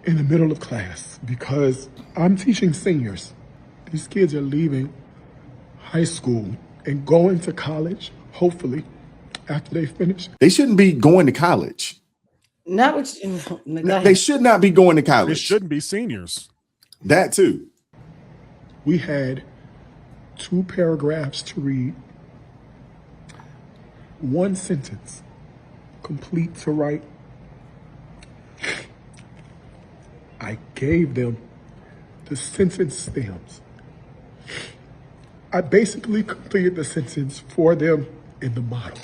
in the middle of class because I'm teaching seniors. These kids are leaving high school and going to college, hopefully, after they finish. They shouldn't be going to college. Not what you, go They ahead. should not be going to They college. shouldn't be seniors. That too. We had 2 paragraphs to read, 1 sentence complete to write. I gave them the sentence stems. I basically completed the sentence for them in the model.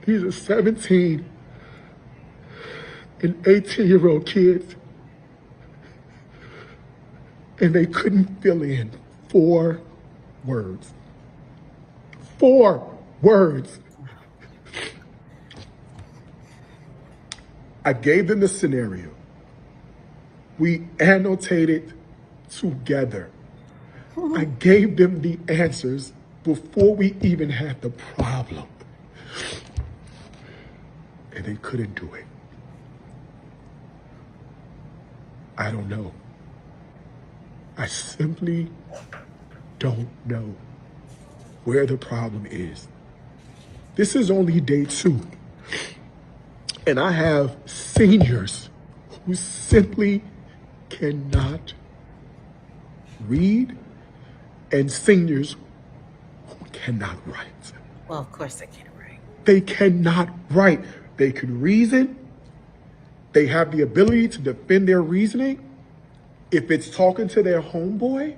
These are 17 and 18-year-old kids, and they couldn't fill in 4 words. 4 words. I gave them the scenario. We annotated together. I gave them the answers before we even had the problem. And they couldn't do it. I don't know. I simply don't know where the problem is. This is only day 2. And I have seniors who simply cannot read and seniors who cannot write. Well, of course they can't write. They cannot write. They can reason. They have the ability to defend their reasoning if it's talking to their homeboy,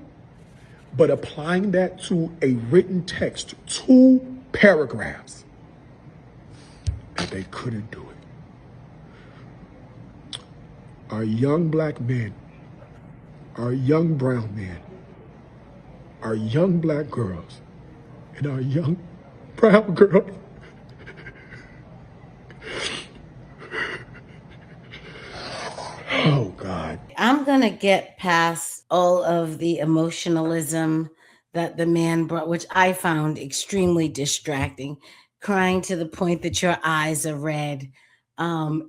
but applying that to a written text, 2 paragraphs, and they couldn't do it. Our young black men, our young brown men, our young black girls, and our young brown girls oh God. I'm going to get past all of the emotionalism that the man brought, which I found extremely distracting. Crying to the point that your eyes are red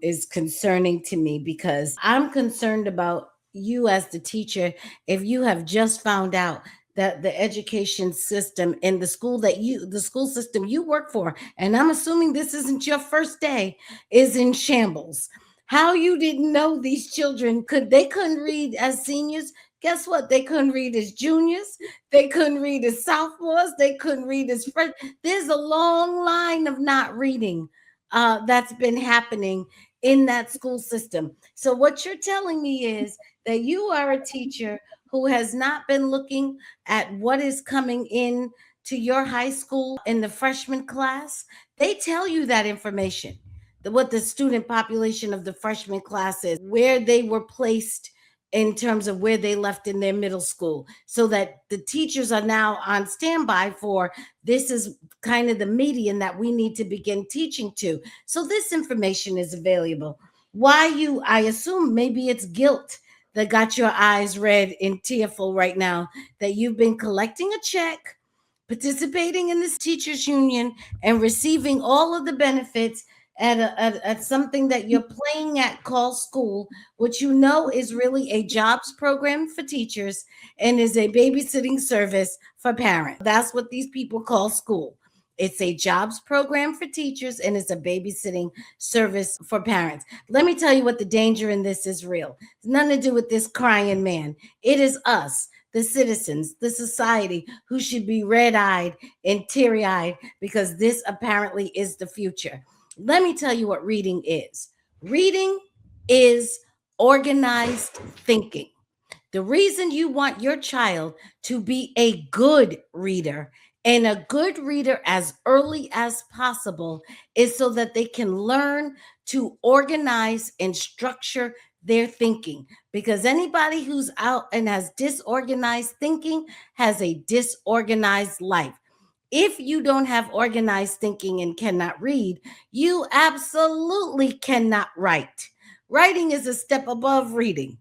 is concerning to me because I'm concerned about you as the teacher. If you have just found out that the education system in the school the school system you work for, and I'm assuming this isn't your first day, is in shambles. How you didn't know these children couldn't read as seniors? Guess what? They couldn't read as juniors. They couldn't read as sophomores. They couldn't read as freshmen. There's a long line of not reading that's been happening in that school system. So what you're telling me is that you are a teacher who has not been looking at what is coming in to your high school in the freshman class. They tell you that information, what the student population of the freshman class is, where they were placed in terms of where they left in their middle school, so that the teachers are now on standby for this is kind of the median that we need to begin teaching to. So this information is available. I assume maybe it's guilt that got your eyes red and tearful right now, that you've been collecting a check, participating in this teachers union, and receiving all of the benefits at something that you're playing at called school, which you know is really a jobs program for teachers and is a babysitting service for parents. That's what these people call school. It's a jobs program for teachers and it's a babysitting service for parents. Let me tell you what the danger in this is real. It's nothing to do with this crying man. It is us, the citizens, the society, who should be red-eyed and teary-eyed because this apparently is the future. Let me tell you what reading is. Reading is organized thinking. The reason you want your child to be a good reader and a good reader as early as possible is so that they can learn to organize and structure their thinking. Because anybody who's out and has disorganized thinking has a disorganized life. If you don't have organized thinking and cannot read, you absolutely cannot write. Writing is a step above reading.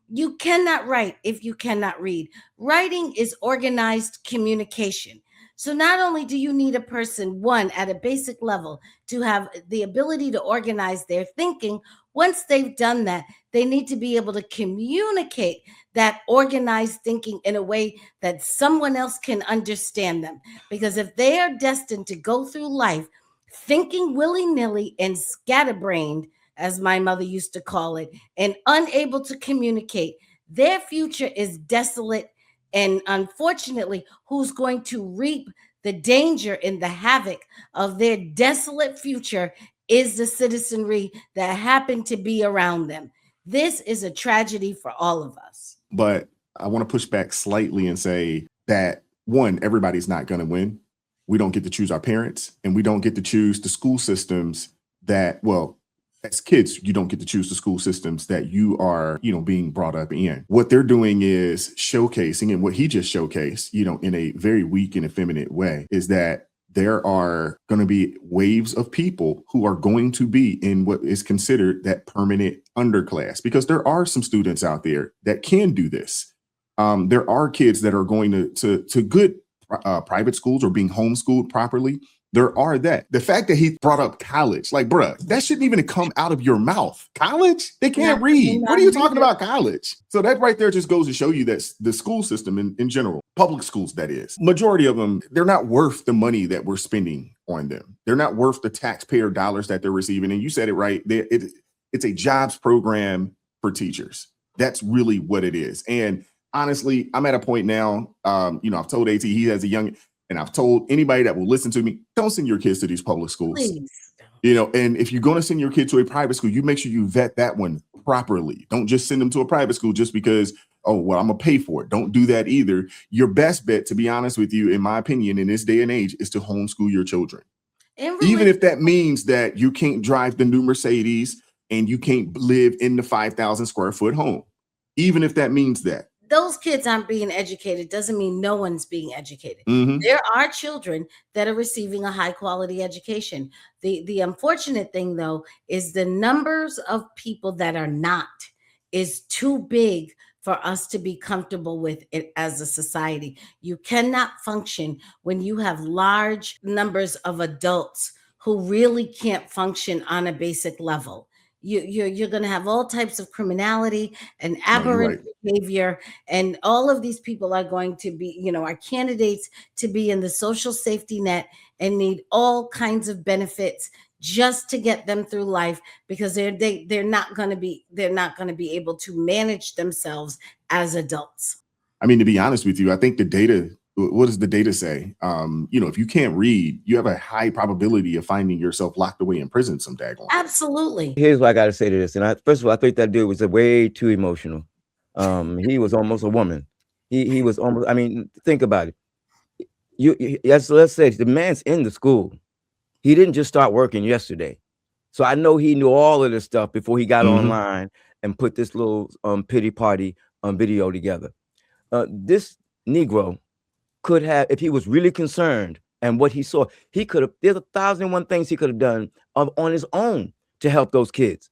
You cannot write if you cannot read. Writing is organized communication. So not only do you need a person, one, at a basic level, to have the ability to organize their thinking, once they've done that, they need to be able to communicate that organized thinking in a way that someone else can understand them. Because if they are destined to go through life thinking willy-nilly and scatterbrained, as my mother used to call it, and unable to communicate, their future is desolate. And unfortunately, who's going to reap the danger and the havoc of their desolate future is the citizenry that happen to be around them. This is a tragedy for all of us. But I want to push back slightly and say that, one, everybody's not going to win. We don't get to choose our parents, and we don't get to choose the school systems that, well, as kids, you don't get to choose the school systems that you are, being brought up in. What they're doing is showcasing, and what he just showcased, in a very weak and effeminate way, is that there are going to be waves of people who are going to be in what is considered that permanent underclass, because there are some students out there that can do this. There are kids that are going to good private schools or being homeschooled properly. There are that. The fact that he brought up college, like, bruh, that shouldn't even come out of your mouth. College? They can't read. What are you talking about, college? So that right there just goes to show you that the school system in general, public schools, that is, majority of them, they're not worth the money that we're spending on them. They're not worth the taxpayer dollars that they're receiving. And you said it right. It's a jobs program for teachers. That's really what it is. And honestly, I'm at a point now, I've told AT, he has a young, and I've told anybody that will listen to me, don't send your kids to these public schools. Please. And if you're going to send your kid to a private school, you make sure you vet that one properly. Don't just send them to a private school just because, I'm going to pay for it. Don't do that either. Your best bet, to be honest with you, in my opinion, in this day and age, is to homeschool your children. Even if that means that you can't drive the new Mercedes and you can't live in the 5,000 square foot home. Even if that means that. Those kids aren't being educated doesn't mean no one's being educated. Mm-hmm. There are children that are receiving a high quality education. The unfortunate thing, though, is the numbers of people that are not is too big for us to be comfortable with it as a society. You cannot function when you have large numbers of adults who really can't function on a basic level. You're going to have all types of criminality and aberrant behavior, and all of these people are going to be, are candidates to be in the social safety net and need all kinds of benefits just to get them through life, because they're not going to be able to manage themselves as adults. I mean, to be honest with you, I think the data. What does the data say? If you can't read, you have a high probability of finding yourself locked away in prison some daggone. Absolutely. Here's what I got to say to this. And first of all, I think that dude was way too emotional. He was almost a woman. He was almost, think about it. Let's say the man's in the school. He didn't just start working yesterday. So I know he knew all of this stuff before he got online and put this little pity party video together. This Negro could have, if he was really concerned and what he saw, he could have, there's 1,001 things he could have done on his own to help those kids.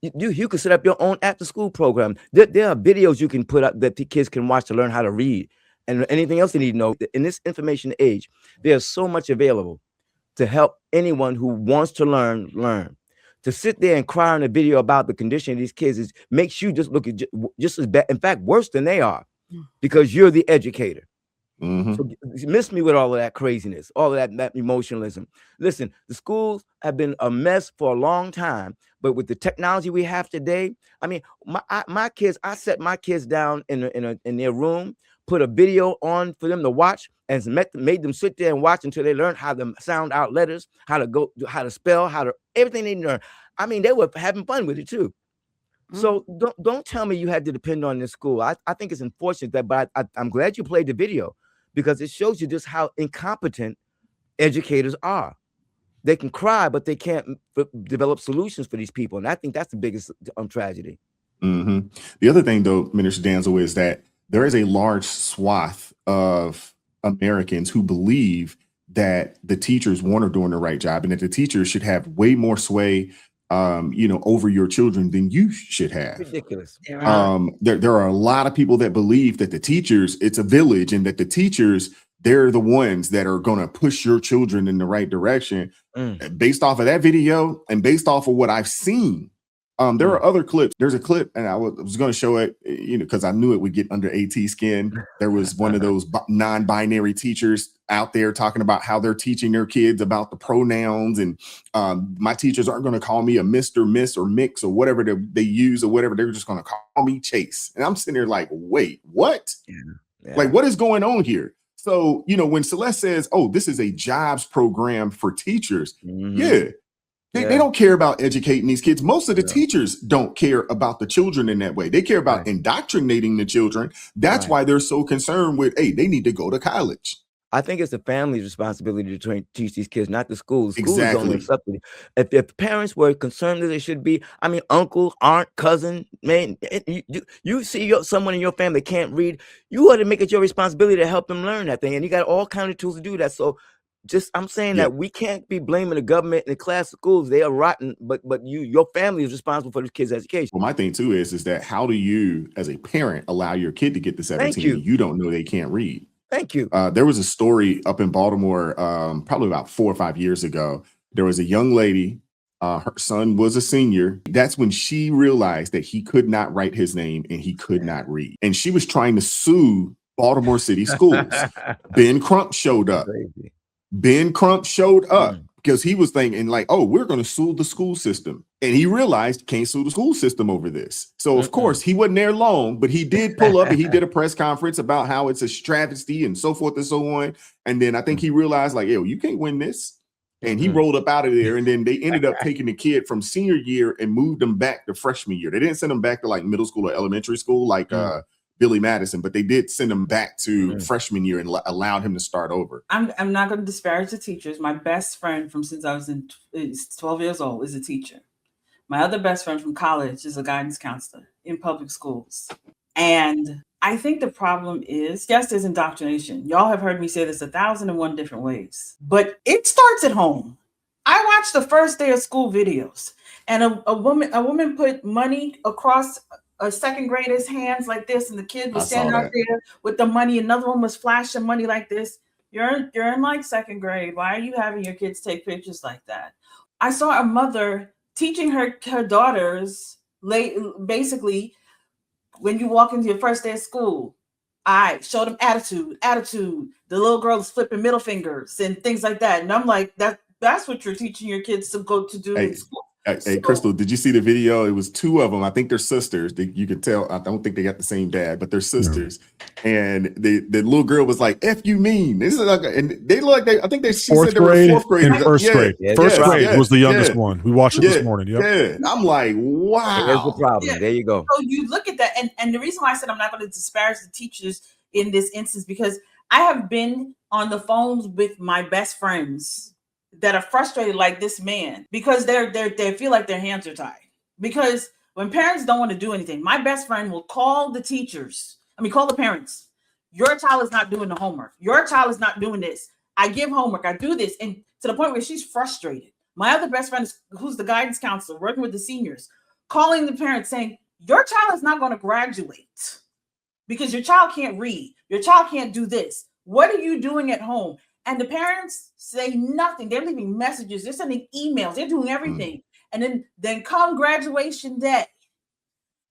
You could set up your own after school program. There are videos you can put up that the kids can watch to learn how to read and anything else they need to know. In this information age, there's so much available to help anyone who wants to learn. To sit there and cry on a video about the condition of these kids makes you just look at just as bad, in fact, worse than they are, because you're the educator. So miss me with all of that craziness, all of that emotionalism. Listen, the schools have been a mess for a long time, but with the technology we have today, my kids, I set my kids down in their room, put a video on for them to watch, and made them sit there and watch until they learned how to sound out letters, how to spell, everything they learned. They were having fun with it too. So don't tell me you had to depend on this school. I think it's unfortunate but I'm glad you played the video, because it shows you just how incompetent educators are. They can cry, but they can't develop solutions for these people. And I think that's the biggest tragedy. The other thing, though, Minister Danzel, is that there is a large swath of Americans who believe that the teachers weren't doing the right job and that the teachers should have way more sway over your children than you should have. Ridiculous. There are a lot of people that believe that the teachers, it's a village, and that the teachers they're the ones that are going to push your children in the right direction. Based off of that video and based off of what I've seen. There are other clips. There's a clip, and I was going to show it, because I knew it would get under AT skin. There was one of those non-binary teachers out there talking about how they're teaching their kids about the pronouns, and my teachers aren't going to call me a Mr., Miss, or Mix, or whatever they use, or whatever. They're just going to call me Chase. And I'm sitting there like, wait, what? Yeah. Like, what is going on here? So, when Celeste says, oh, this is a jobs program for teachers. They don't care about educating these kids. Most of the teachers don't care about the children in that way. They care about indoctrinating the children. That's why they're so concerned with, hey, they need to go to college. I think it's the family's responsibility to teach these kids, not the schools. Schools Exactly. don't accept it. If parents were concerned as they should be, I mean, uncle, aunt, cousin, man, you see someone in your family that can't read, you ought to make it your responsibility to help them learn that thing. And you got all kinds of tools to do that. So I'm saying that we can't be blaming the government and the class schools. They are rotten, but your family is responsible for the kids' education. Well, my thing too is that how do you, as a parent, allow your kid to get to 17 and you don't know they can't read? Thank you. There was a story up in Baltimore, probably about 4 or 5 years ago. There was a young lady, her son was a senior. That's when she realized that he could not write his name and he could not read. And she was trying to sue Baltimore City Schools. Ben Crump showed up. Crazy. Ben Crump showed up because he was thinking like, oh, we're going to sue the school system. And he realized he can't sue the school system over this. So, of course, he wasn't there long, but he did pull up and he did a press conference about how it's a travesty and so forth and so on. And then I think he realized like, yo, you can't win this. And he rolled up out of there. And then they ended up taking the kid from senior year and moved him back to freshman year. They didn't send him back to like middle school or elementary school like Billy Madison, but they did send him back to freshman year and allowed him to start over. I'm not going to disparage the teachers. My best friend from since I was 12 years old is a teacher. My other best friend from college is a guidance counselor in public schools. And I think the problem is, yes, there's indoctrination. Y'all have heard me say this 1,001 different ways, but it starts at home. I watched the first day of school videos, and a woman put money across a second grader's hands like this, and the kid was standing out there with the money. Another one was flashing money like this. You're in like second grade. Why are you having your kids take pictures like that? I saw a mother teaching her daughters basically, when you walk into your first day of school, I showed them attitude. The little girl is flipping middle fingers and things like that. And I'm like, that's what you're teaching your kids to go to do in school. Hey, Crystal, did you see the video? It was 2 of them. I think they're sisters. You could tell. I don't think they got the same dad, but they're sisters. No. And the little girl was like, "F you mean?" This is like, and they look like I think she said they were 4th grade and first grade. First grade was the youngest one. We watched it this morning. Yep. Yeah. I'm like, wow. There's the problem. Yeah. There you go. So you look at that, and the reason why I said I'm not going to disparage the teachers in this instance, because I have been on the phones with my best friends that are frustrated like this man because they feel like their hands are tied. Because when parents don't want to do anything, my best friend will call the call the parents. Your child is not doing the homework. Your child is not doing this. I give homework. I do this. And to the point where she's frustrated. My other best friend, who's the guidance counselor working with the seniors, calling the parents saying, your child is not going to graduate because your child can't read. Your child can't do this. What are you doing at home? And the parents say nothing. They're leaving messages. They're sending emails. They're doing everything. And then come graduation day,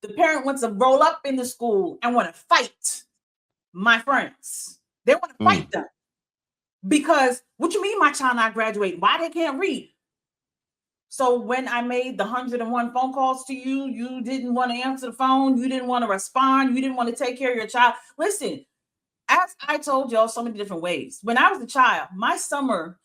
the parent wants to roll up in the school and want to fight my friends. They want to fight them. Because what you mean my child not graduating? Why they can't read? So when I made the 101 phone calls to you, you didn't want to answer the phone. You didn't want to respond. You didn't want to take care of your child. Listen. As I told y'all so many different ways, when I was a child, my summer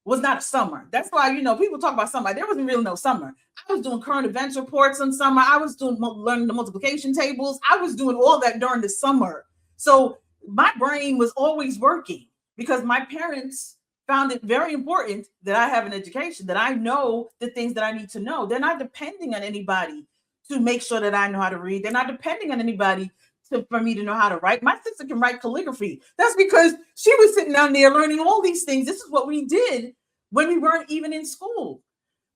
was not a summer. That's why, people talk about summer. There wasn't really no summer. I was doing current events reports in summer. I was learning the multiplication tables. I was doing all that during the summer. So my brain was always working because my parents found it very important that I have an education, that I know the things that I need to know. They're not depending on anybody to make sure that I know how to read. They're not depending on anybody for me to know how to write. My sister can write calligraphy. That's because she was sitting down there learning all these things. This is what we did when we weren't even in school.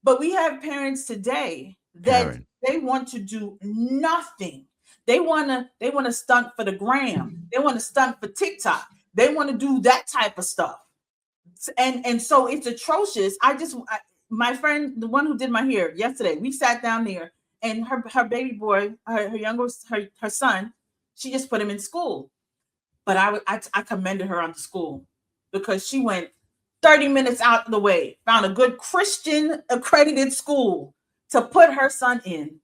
But we have parents today that they want to do nothing. They want to stunt for the gram. They want to stunt for TikTok. They want to do that type of stuff. And so it's atrocious. My friend, the one who did my hair yesterday, we sat down there, and her baby boy, her son, she just put him in school. But I commended her on the school because she went 30 minutes out of the way, found a good Christian accredited school to put her son in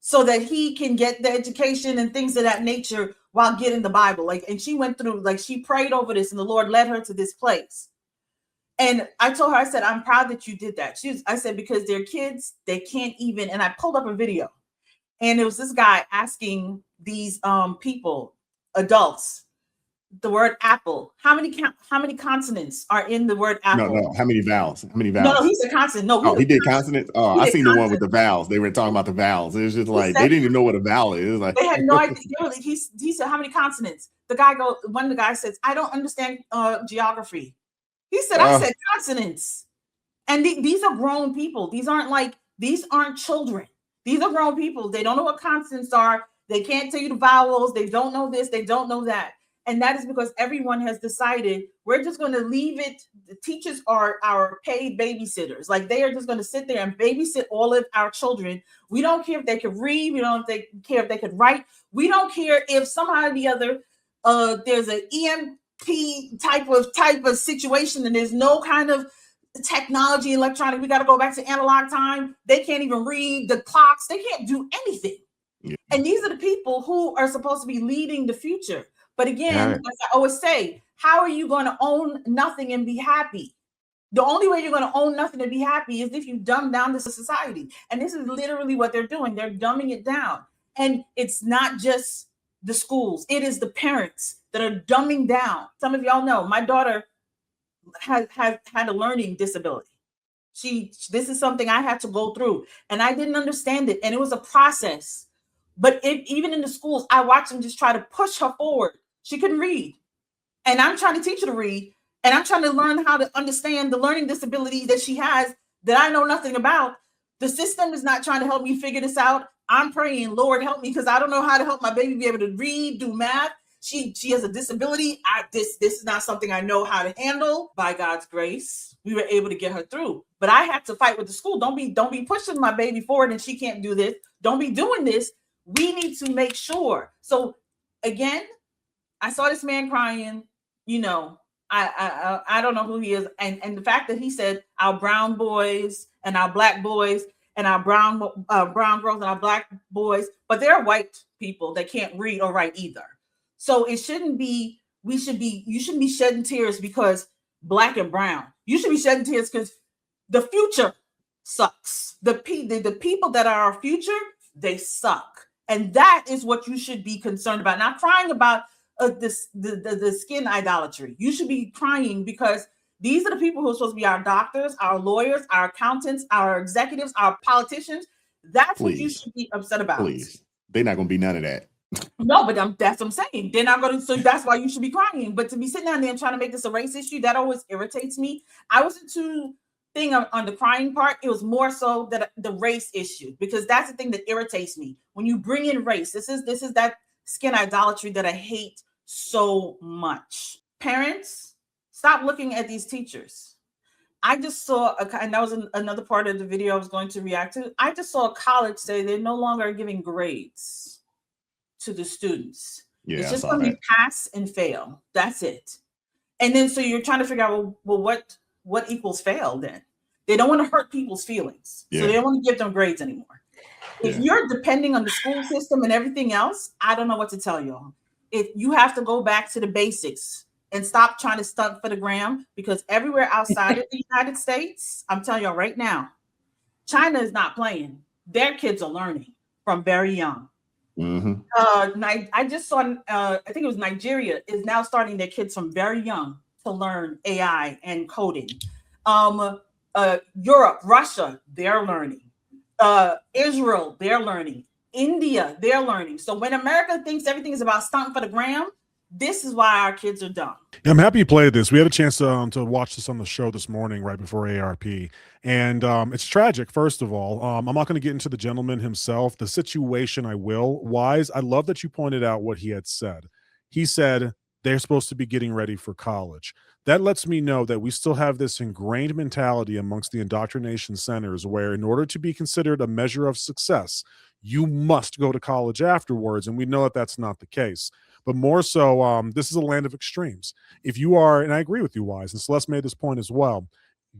so that he can get the education and things of that nature while getting the Bible. And she went through, she prayed over this, and the Lord led her to this place. And I told her, I said, I'm proud that you did that. I said, because they're kids, they can't even, and I pulled up a video, and it was this guy asking these people, adults, the word apple. How many consonants are in the word apple? No. How many vowels? No, he said consonant. No, he did consonants. Oh, I seen the one with the vowels. They were talking about the vowels. It was just they didn't even know what a vowel is. They had no idea. He said, how many consonants? One of the guys says, I don't understand geography. He said, I said consonants. And these are grown people. These aren't children. These are grown people. They don't know what consonants are. They can't tell you the vowels. They don't know this. They don't know that. And that is because everyone has decided we're just going to leave it. The teachers are our paid babysitters. They are just going to sit there and babysit all of our children. We don't care if they could read. We don't care if they could write. We don't care if somehow or the other there's an EMP type of situation and there's no kind of technology, electronic. We got to go back to analog time. They can't even read the clocks. They can't do anything. Yeah. And these are the people who are supposed to be leading the future. But again, as I always say, how are you going to own nothing and be happy? The only way you're going to own nothing and be happy is if you dumb down this society. And this is literally what they're doing. They're dumbing it down. And it's not just the schools. It is the parents that are dumbing down. Some of y'all know my daughter has had a learning disability. This is something I had to go through, and I didn't understand it. And it was a process. But even in the schools, I watched them just try to push her forward. She couldn't read. And I'm trying to teach her to read. And I'm trying to learn how to understand the learning disability that she has that I know nothing about. The system is not trying to help me figure this out. I'm praying, Lord, help me, because I don't know how to help my baby be able to read, do math. She has a disability. This is not something I know how to handle. By God's grace, we were able to get her through. But I had to fight with the school. Don't be pushing my baby forward and she can't do this. Don't be doing this. We need to make sure. So again, I saw this man crying. I don't know who he is, and the fact that he said our brown boys and our black boys and our brown girls and our black boys, but there are white people that can't read or write either. So it shouldn't be. You shouldn't be shedding tears because black and brown. You should be shedding tears because the future sucks. The people that are our future, they suck. And that is what you should be concerned about. Not crying about the skin idolatry. You should be crying because these are the people who are supposed to be our doctors, our lawyers, our accountants, our executives, our politicians. That's what you should be upset about. Please. They're not going to be none of that. No, but that's what I'm saying. They're not going to. So that's why you should be crying. But to be sitting down there and trying to make this a race issue, that always irritates me. I wasn't too thing on the crying part. It was more so that the race issue, because that's the thing that irritates me when you bring in race. This is that skin idolatry that I hate so much. Parents, stop looking at these teachers. I just saw, and that was another part of the video I was going to react to. I just saw a college say they're no longer giving grades to the students. Yeah, it's just going to be pass and fail. That's it. And then so you're trying to figure out, well, what equals fail then? They don't want to hurt people's feelings. Yeah. So they don't want to give them grades anymore. If you're depending on the school system and everything else, I don't know what to tell y'all. If you have to go back to the basics and stop trying to stunt for the gram, because everywhere outside of the United States, I'm telling y'all right now, China is not playing. Their kids are learning from very young. Mm-hmm. I just saw, I think it was Nigeria is now starting their kids from very young to learn AI and coding. Europe, Russia, they're learning. Israel, they're learning. India, they're learning. So when America thinks everything is about stunting for the gram, this is why our kids are dumb. Yeah, I'm happy you played this. We had a chance to watch this on the show this morning, right before ARP. And it's tragic, first of all. I'm not going to get into the gentleman himself. The situation I will. Wise, I love that you pointed out what he had said. He said, they're supposed to be getting ready for college. That lets me know that we still have this ingrained mentality amongst the indoctrination centers where, in order to be considered a measure of success, you must go to college afterwards. And we know that that's not the case. But more so, this is a land of extremes. If you are, and I agree with you, Wise, and Celeste made this point as well,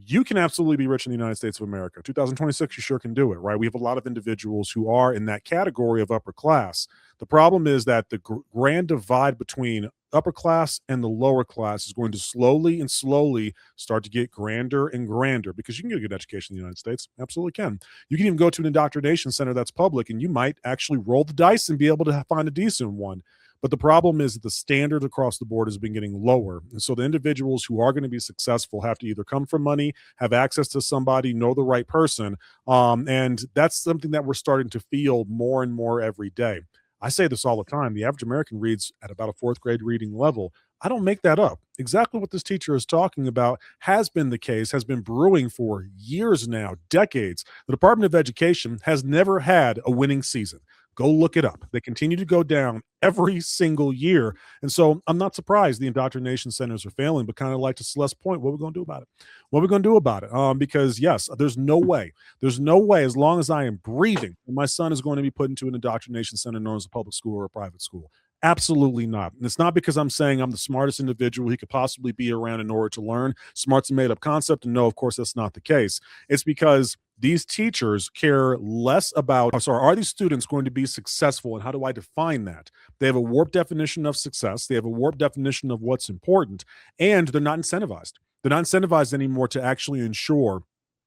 you can absolutely be rich in the United States of America. 2026, you sure can do it, right? We have a lot of individuals who are in that category of upper class. The problem is that the grand divide between upper class and the lower class is going to slowly and slowly start to get grander and grander, because you can get a good education in the United States. Absolutely can. You can even go to an indoctrination center that's public, and you might actually roll the dice and be able to find a decent one. But the problem is that the standard across the board has been getting lower. And so the individuals who are going to be successful have to either come from money, have access to somebody, know the right person. And that's something that we're starting to feel more and more every day. I say this all the time. The average American reads at about a fourth grade reading level. I don't make that up. Exactly what this teacher is talking about has been the case, has been brewing for years now, decades. The Department of Education has never had a winning season. Go look it up. They continue to go down every single year. And so I'm not surprised the indoctrination centers are failing, but kind of like to Celeste's point, what are we going to do about it? What are we going to do about it? Because yes, there's no way as long as I am breathing, my son is going to be put into an indoctrination center known as a public school or a private school. Absolutely not. And it's not because I'm saying I'm the smartest individual he could possibly be around in order to learn. Smart's a made up concept. And no, of course, that's not the case. It's because these teachers care less about, are these students going to be successful? And how do I define that? They have a warped definition of success. They have a warped definition of what's important, and they're not incentivized. They're not incentivized anymore to actually ensure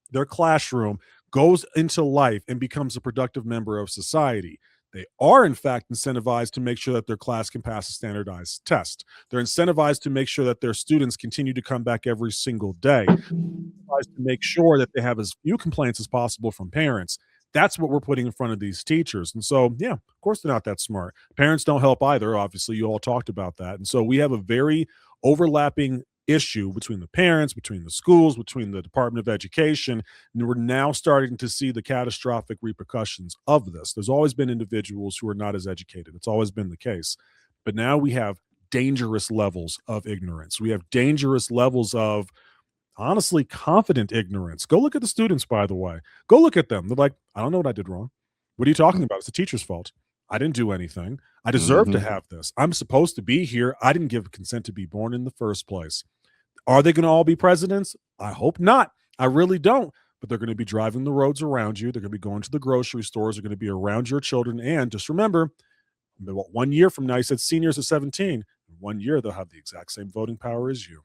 their classroom goes into life and becomes a productive member of society. They are, in fact, incentivized to make sure that their class can pass a standardized test. They're incentivized to make sure that their students continue to come back every single day. To make sure that they have as few complaints as possible from parents. That's what we're putting in front of these teachers. And so, yeah, of course they're not that smart. Parents don't help either. Obviously, you all talked about that. And so we have a very overlapping issue between the parents, between the schools, between the Department of Education, and we're now starting to see the catastrophic repercussions of this. There's always been individuals who are not as educated. It's always been the case. But now we have dangerous levels of ignorance. We have dangerous levels of, honestly, confident ignorance. Go look at the students, by the way. Go look at them. They're like, I don't know what I did wrong. What are you talking about? It's the teacher's fault. I didn't do anything. I deserve to have this. I'm supposed to be here. I didn't give consent to be born in the first place. Are they going to all be presidents? I hope not. I really don't. But they're going to be driving the roads around you. They're going to be going to the grocery stores. They're going to be around your children. And just remember, 1 year from now, you said seniors are 17. In 1 year, they'll have the exact same voting power as you.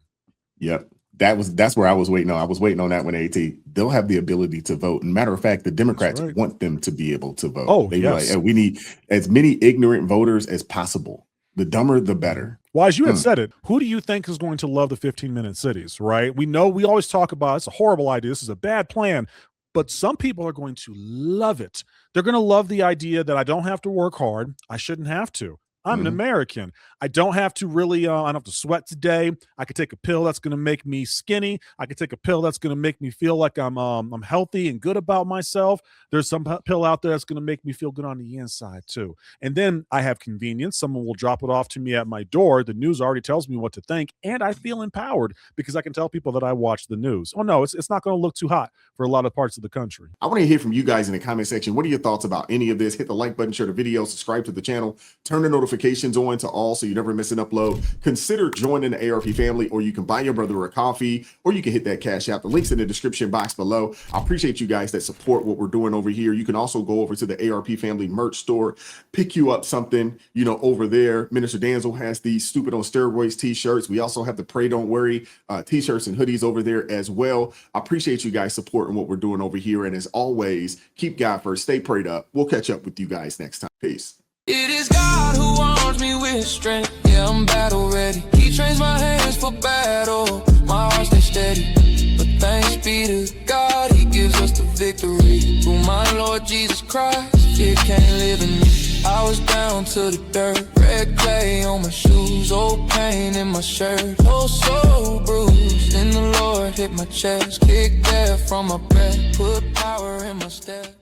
Yep. That's where I was waiting on. I was waiting on that one, AT. They'll have the ability to vote. And matter of fact, the Democrats want them to be able to vote. Oh, they yes. Like, we need as many ignorant voters as possible. The dumber, the better. Well, as you had said it, who do you think is going to love the 15-minute cities, right? We know we always talk about it's a horrible idea. This is a bad plan. But some people are going to love it. They're going to love the idea that I don't have to work hard. I shouldn't have to. I'm an American. I don't have to really, I don't have to sweat today. I could take a pill that's going to make me skinny. I could take a pill that's going to make me feel like I'm healthy and good about myself. There's some pill out there that's going to make me feel good on the inside too. And then I have convenience. Someone will drop it off to me at my door. The news already tells me what to think. And I feel empowered because I can tell people that I watch the news. Oh no, it's not going to look too hot for a lot of parts of the country. I want to hear from you guys in the comment section. What are your thoughts about any of this? Hit the like button, share the video, subscribe to the channel, turn the notifications on to all so you never miss an upload. Consider joining the ARP family, or you can buy your brother a coffee, or you can hit that Cash App. The link's in the description box below. I appreciate you guys that support what we're doing over here. You can also go over to the ARP family merch store, pick you up something, over there. Minister Danzel has these Stupid on Steroids t-shirts. We also have the Pray Don't Worry t-shirts and hoodies over there as well. I appreciate you guys supporting what we're doing over here. And as always, keep God first, stay prayed up. We'll catch up with you guys next time. Peace. It is God who arms me with strength. Yeah, I'm battle ready. He trains my hands for battle. My heart stays steady. But thanks be to God, He gives us the victory. Through my Lord Jesus Christ, fear can't live in me. I was down to the dirt, red clay on my shoes, old pain in my shirt, oh so bruised. Then the Lord hit my chest, kicked air from my breath, put power in my step.